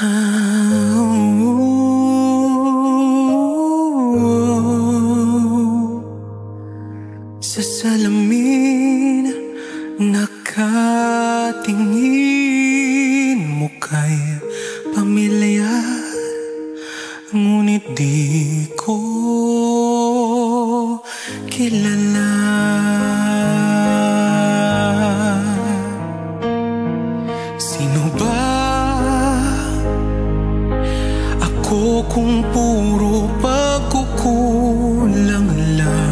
Sa salamin nakatingin mo kay pamilyar, ngunit di ko kilala. Sino ba ako kung puro pagkukulang lang?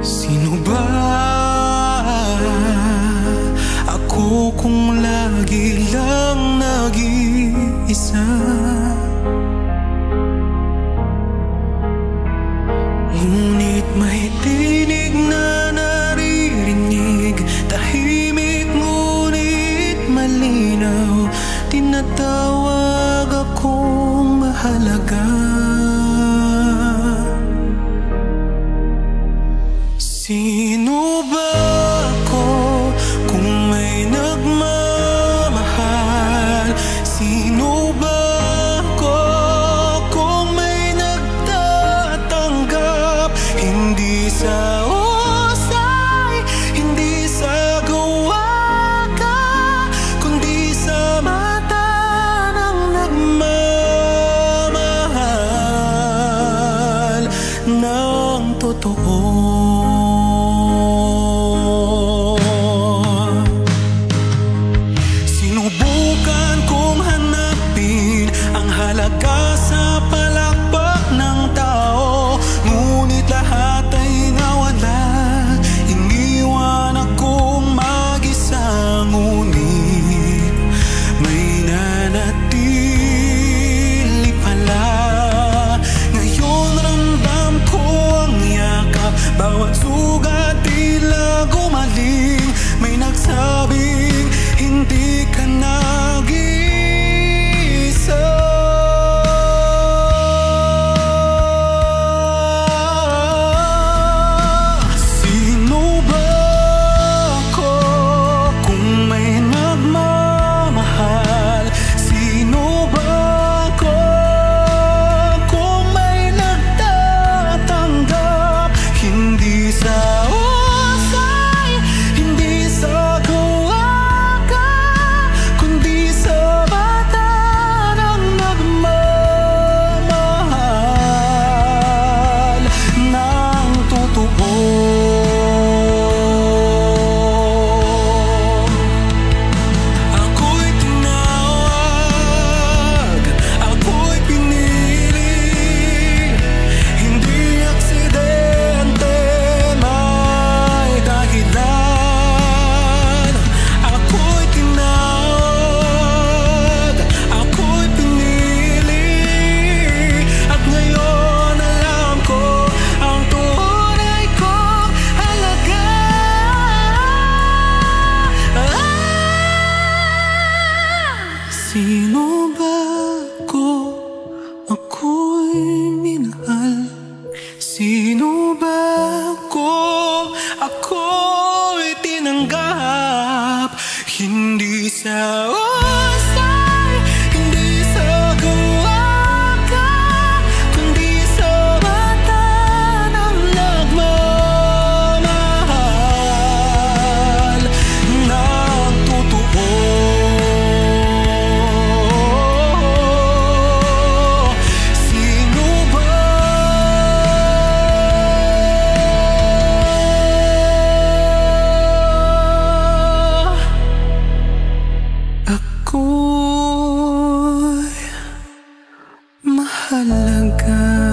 Sino ba ako kung lagi lang nag-iisa? Ngunit may tinig na naririnig, tahimik ngunit malinaw, tinatawag akong mahalaga. Sino ba ako kung may nagmamahal? Sino ba ako kung may nagtatanggap? Hindi sa usay, hindi sa gawa ka, kundi sa mata ng nagmamahal ng totoo. Sinubukan kong hanapin ang halaga sa palakpak ng tao, ngunit lahat ay nawala. Iniwan akong mag-isa, ngunit may nanatili pala. Ngayon ramdam ko ang yakap, bawat sugat tila gumaling. May nagsabing hindi ka nag-iisa. Sino ba ako kung may nagmamahal? Sino ba ako kung may nagtatanggap? Hindi sa usay, hindi sa gawa ka, kundi sa mata ng nagmamahal ng totoo. Ako'y tinawag, ako'y pinili, hindi aksidente, may dahilan. Ako'y tinawag, ako'y pinili, at ngayon alam ko ang tunay kong halaga. Sino ba ako? Ako'y minahal. Sino ba ako? Ako'y tinanggap. Hindi sa usay, hindi sa gawa ka, kundi sa mata ng nagmamahal ng totoo. Sino ba ako'y mahalaga?